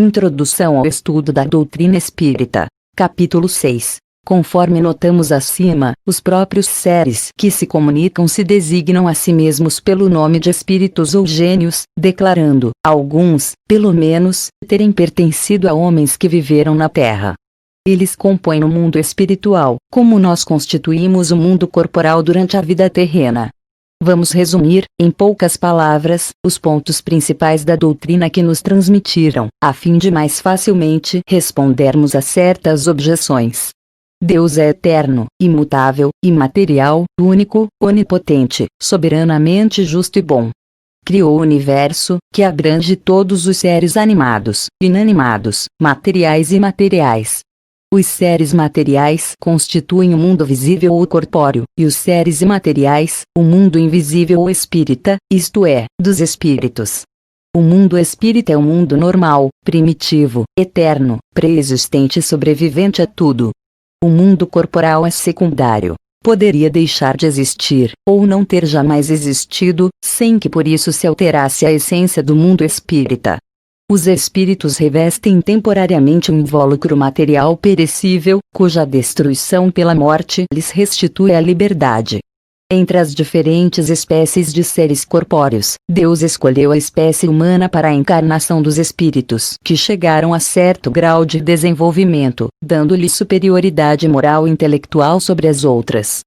Introdução ao estudo da doutrina espírita. Capítulo 6. Conforme notamos acima, os próprios seres que se comunicam se designam a si mesmos pelo nome de espíritos ou gênios, declarando, alguns, pelo menos, terem pertencido a homens que viveram na Terra. Eles compõem o mundo espiritual, como nós constituímos o mundo corporal durante a vida terrena. Vamos resumir, em poucas palavras, os pontos principais da doutrina que nos transmitiram, a fim de mais facilmente respondermos a certas objeções. Deus é eterno, imutável, imaterial, único, onipotente, soberanamente justo e bom. Criou o universo, que abrange todos os seres animados, inanimados, materiais e imateriais. Os seres materiais constituem o mundo visível ou corpóreo, e os seres imateriais, o mundo invisível ou espírita, isto é, dos espíritos. O mundo espírita é um mundo normal, primitivo, eterno, pré-existente e sobrevivente a tudo. O mundo corporal é secundário. Poderia deixar de existir, ou não ter jamais existido, sem que por isso se alterasse a essência do mundo espírita. Os espíritos revestem temporariamente um invólucro material perecível, cuja destruição pela morte lhes restitui a liberdade. Entre as diferentes espécies de seres corpóreos, Deus escolheu a espécie humana para a encarnação dos espíritos que chegaram a certo grau de desenvolvimento, dando-lhe superioridade moral e intelectual sobre as outras.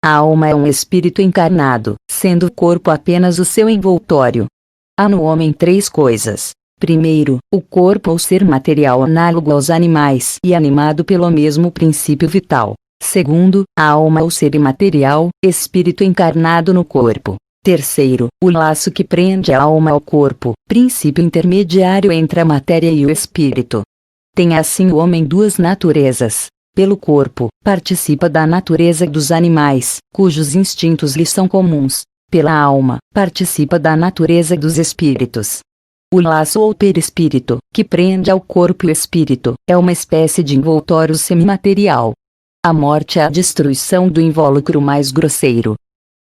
A alma é um espírito encarnado, sendo o corpo apenas o seu envoltório. Há no homem três coisas. Primeiro, o corpo ou ser material análogo aos animais e animado pelo mesmo princípio vital. Segundo, a alma ou ser imaterial, espírito encarnado no corpo. Terceiro, o laço que prende a alma ao corpo, princípio intermediário entre a matéria e o espírito. Tem assim o homem duas naturezas. Pelo corpo, participa da natureza dos animais, cujos instintos lhe são comuns. Pela alma, participa da natureza dos espíritos. O laço ou perispírito, que prende ao corpo e o espírito, é uma espécie de envoltório semimaterial. A morte é a destruição do invólucro mais grosseiro.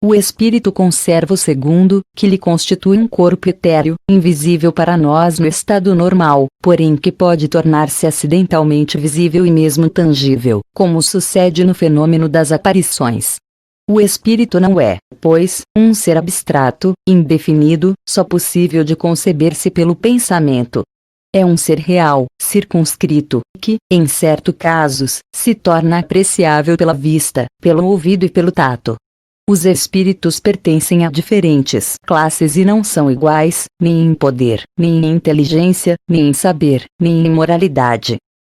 O espírito conserva o segundo, que lhe constitui um corpo etéreo, invisível para nós no estado normal, porém que pode tornar-se acidentalmente visível e mesmo tangível, como sucede no fenômeno das aparições. O espírito não é, pois, um ser abstrato, indefinido, só possível de conceber-se pelo pensamento. É um ser real, circunscrito, que, em certos casos, se torna apreciável pela vista, pelo ouvido e pelo tato. Os espíritos pertencem a diferentes classes e não são iguais, nem em poder, nem em inteligência, nem em saber, nem em moralidade.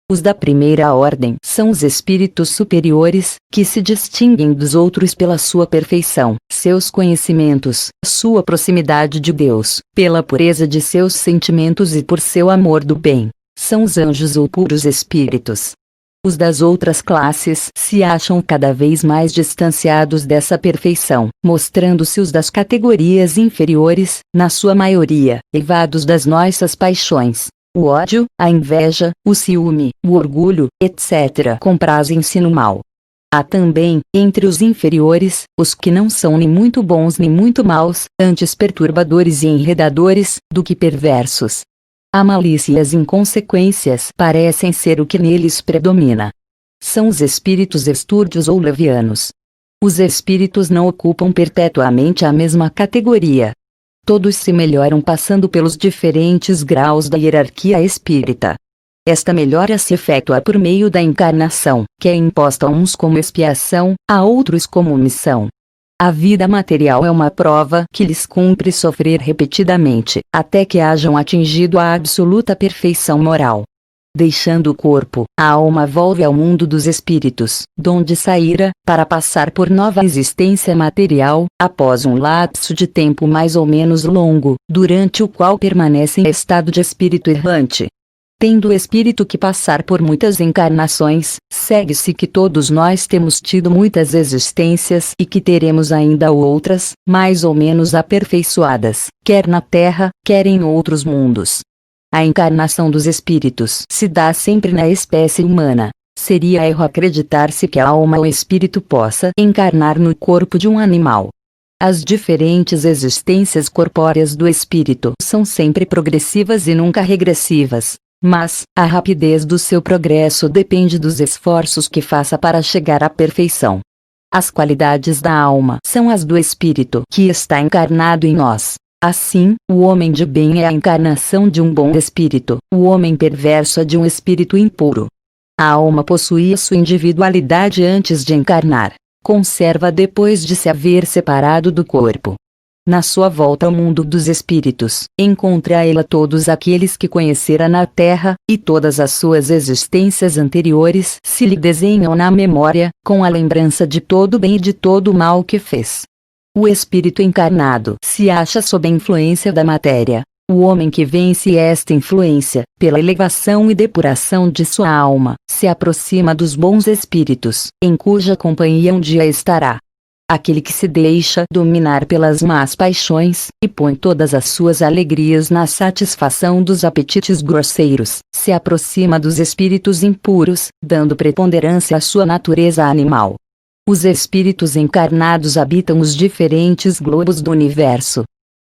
Os da primeira ordem são os espíritos superiores, que se distinguem dos outros pela sua perfeição, seus conhecimentos, sua proximidade de Deus, pela pureza de seus sentimentos e por seu amor do bem. São os anjos ou puros espíritos. Os das outras classes se acham cada vez mais distanciados dessa perfeição, mostrando-se os das categorias inferiores, na sua maioria, eivados das nossas paixões. O ódio, a inveja, o ciúme, o orgulho, etc. comprazem-se no mal. Há também, entre os inferiores, os que não são nem muito bons nem muito maus, antes perturbadores e enredadores, do que perversos. A malícia e as inconsequências parecem ser o que neles predomina. São os espíritos estúrdios ou levianos. Os espíritos não ocupam perpetuamente a mesma categoria. Todos se melhoram passando pelos diferentes graus da hierarquia espírita. Esta melhora se efetua por meio da encarnação, que é imposta a uns como expiação, a outros como missão. A vida material é uma prova que lhes cumpre sofrer repetidamente, até que hajam atingido a absoluta perfeição moral. Deixando o corpo, a alma volve ao mundo dos espíritos, donde saíra, para passar por nova existência material, após um lapso de tempo mais ou menos longo, durante o qual permanece em estado de espírito errante. Tendo o espírito que passar por muitas encarnações, segue-se que todos nós temos tido muitas existências e que teremos ainda outras, mais ou menos aperfeiçoadas, quer na Terra, quer em outros mundos. A encarnação dos espíritos se dá sempre na espécie humana. Seria erro acreditar-se que a alma ou espírito possa encarnar no corpo de um animal. As diferentes existências corpóreas do espírito são sempre progressivas e nunca regressivas. Mas, a rapidez do seu progresso depende dos esforços que faça para chegar à perfeição. As qualidades da alma são as do espírito que está encarnado em nós. Assim, o homem de bem é a encarnação de um bom espírito, o homem perverso é de um espírito impuro. A alma possuía sua individualidade antes de encarnar, conserva depois de se haver separado do corpo. Na sua volta ao mundo dos espíritos, encontra ela todos aqueles que conhecera na terra, e todas as suas existências anteriores se lhe desenham na memória, com a lembrança de todo o bem e de todo o mal que fez. O espírito encarnado se acha sob a influência da matéria. O homem que vence esta influência, pela elevação e depuração de sua alma, se aproxima dos bons espíritos, em cuja companhia um dia estará. Aquele que se deixa dominar pelas más paixões, e põe todas as suas alegrias na satisfação dos apetites grosseiros, se aproxima dos espíritos impuros, dando preponderância à sua natureza animal. Os espíritos encarnados habitam os diferentes globos do universo.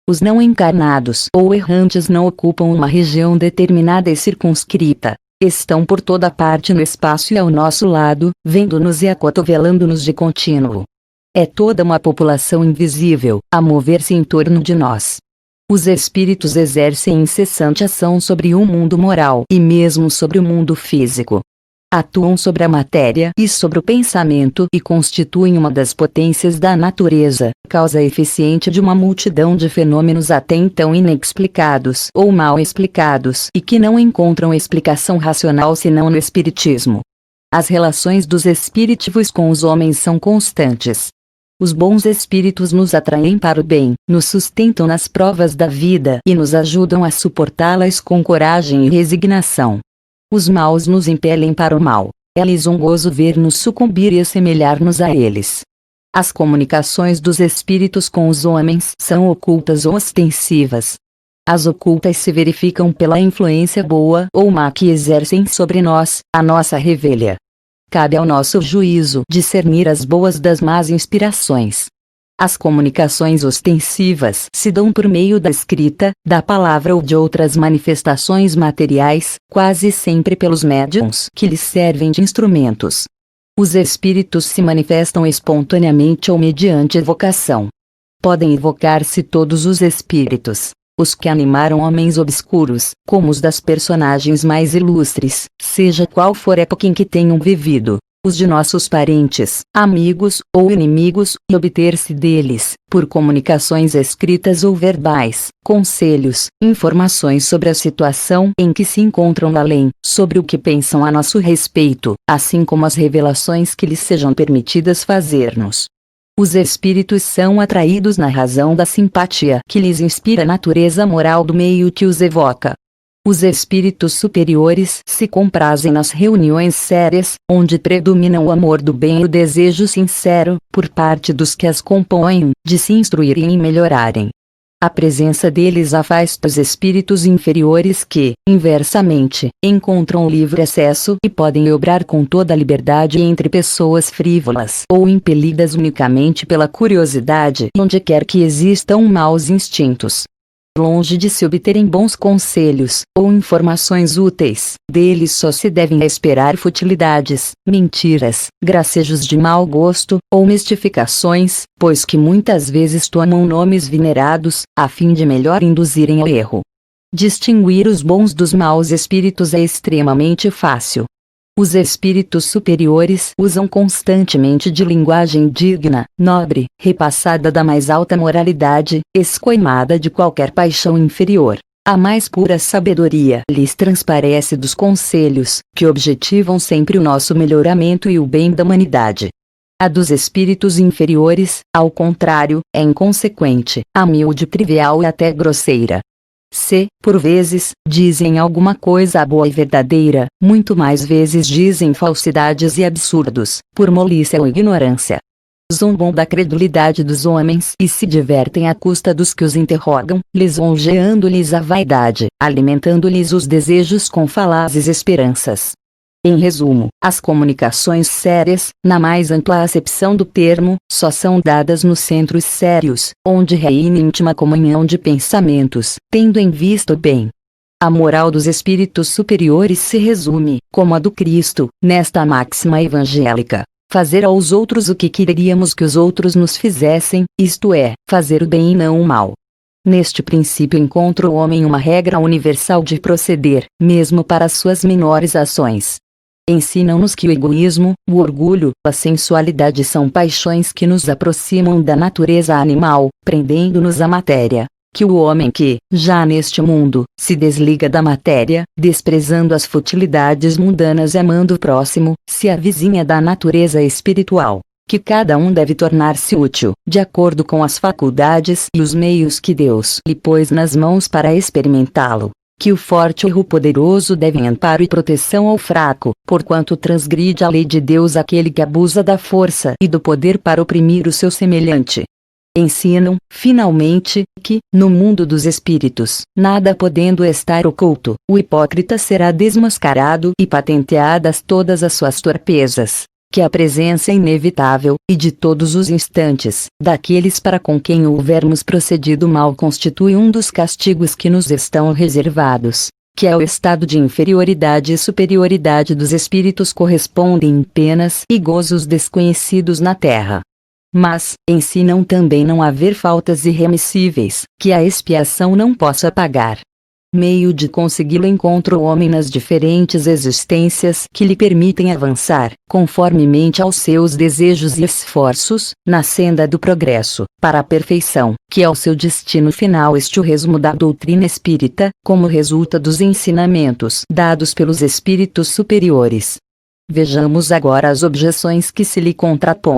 Os não encarnados ou errantes não ocupam uma região determinada e circunscrita. Estão por toda parte no espaço e ao nosso lado, vendo-nos e acotovelando-nos de contínuo. É toda uma população invisível, a mover-se em torno de nós. Os espíritos exercem incessante ação sobre o mundo moral e mesmo sobre o mundo físico. Atuam sobre a matéria e sobre o pensamento e constituem uma das potências da natureza, causa eficiente de uma multidão de fenômenos até então inexplicados ou mal explicados e que não encontram explicação racional senão no espiritismo. As relações dos espíritos com os homens são constantes. Os bons espíritos nos atraem para o bem, nos sustentam nas provas da vida e nos ajudam a suportá-las com coragem e resignação. Os maus nos impelem para o mal. É lisonjoso ver-nos sucumbir e assemelhar-nos a eles. As comunicações dos espíritos com os homens são ocultas ou ostensivas. As ocultas se verificam pela influência boa ou má que exercem sobre nós, a nossa revelia. Cabe ao nosso juízo discernir as boas das más inspirações. As comunicações ostensivas se dão por meio da escrita, da palavra ou de outras manifestações materiais, quase sempre pelos médiuns que lhes servem de instrumentos. Os espíritos se manifestam espontaneamente ou mediante evocação. Podem evocar-se todos os espíritos. Os que animaram homens obscuros, como os das personagens mais ilustres, seja qual for a época em que tenham vivido. Os de nossos parentes, amigos ou inimigos, e obter-se deles, por comunicações escritas ou verbais, conselhos, informações sobre a situação em que se encontram além, sobre o que pensam a nosso respeito, assim como as revelações que lhes sejam permitidas fazer-nos. Os espíritos são atraídos na razão da simpatia que lhes inspira a natureza moral do meio que os evoca. Os espíritos superiores se comprazem nas reuniões sérias, onde predominam o amor do bem e o desejo sincero, por parte dos que as compõem, de se instruírem e melhorarem. A presença deles afasta os espíritos inferiores que, inversamente, encontram livre acesso e podem obrar com toda a liberdade entre pessoas frívolas ou impelidas unicamente pela curiosidade, onde quer que existam maus instintos. Longe de se obterem bons conselhos, ou informações úteis, deles só se devem esperar futilidades, mentiras, gracejos de mau gosto, ou mistificações, pois que muitas vezes tomam nomes venerados, a fim de melhor induzirem ao erro. Distinguir os bons dos maus espíritos é extremamente fácil. Os espíritos superiores usam constantemente de linguagem digna, nobre, repassada da mais alta moralidade, escoimada de qualquer paixão inferior. A mais pura sabedoria lhes transparece dos conselhos, que objetivam sempre o nosso melhoramento e o bem da humanidade. A dos espíritos inferiores, ao contrário, é inconsequente, humilde, trivial e até grosseira. Se, por vezes, dizem alguma coisa boa e verdadeira, muito mais vezes dizem falsidades e absurdos, por malícia ou ignorância. Zombam da credulidade dos homens e se divertem à custa dos que os interrogam, lisonjeando-lhes a vaidade, alimentando-lhes os desejos com falazes esperanças. Em resumo, as comunicações sérias, na mais ampla acepção do termo, só são dadas nos centros sérios, onde reina íntima comunhão de pensamentos, tendo em vista o bem. A moral dos espíritos superiores se resume, como a do Cristo, nesta máxima evangélica: fazer aos outros o que quereríamos que os outros nos fizessem, isto é, fazer o bem e não o mal. Neste princípio encontra o homem uma regra universal de proceder, mesmo para as suas menores ações. Ensinam-nos que o egoísmo, o orgulho, a sensualidade são paixões que nos aproximam da natureza animal, prendendo-nos à matéria. Que o homem que, já neste mundo, se desliga da matéria, desprezando as futilidades mundanas e amando o próximo, se avizinha da natureza espiritual. Que cada um deve tornar-se útil, de acordo com as faculdades e os meios que Deus lhe pôs nas mãos para experimentá-lo. Que o forte e o poderoso devem amparo e proteção ao fraco, porquanto transgride a lei de Deus aquele que abusa da força e do poder para oprimir o seu semelhante. Ensinam, finalmente, que, no mundo dos espíritos, nada podendo estar oculto, o hipócrita será desmascarado e patenteadas todas as suas torpezas. Que a presença inevitável, e de todos os instantes, daqueles para com quem houvermos procedido mal constitui um dos castigos que nos estão reservados. Que ao estado de inferioridade e superioridade dos espíritos correspondem penas e gozos desconhecidos na terra. Mas, ensinam também não haver faltas irremissíveis, que a expiação não possa pagar. Meio de consegui-lo encontra o homem nas diferentes existências que lhe permitem avançar, conformemente aos seus desejos e esforços, na senda do progresso, para a perfeição, que é o seu destino final. Este o resumo da doutrina espírita, como resulta dos ensinamentos dados pelos espíritos superiores. Vejamos agora as objeções que se lhe contrapõem.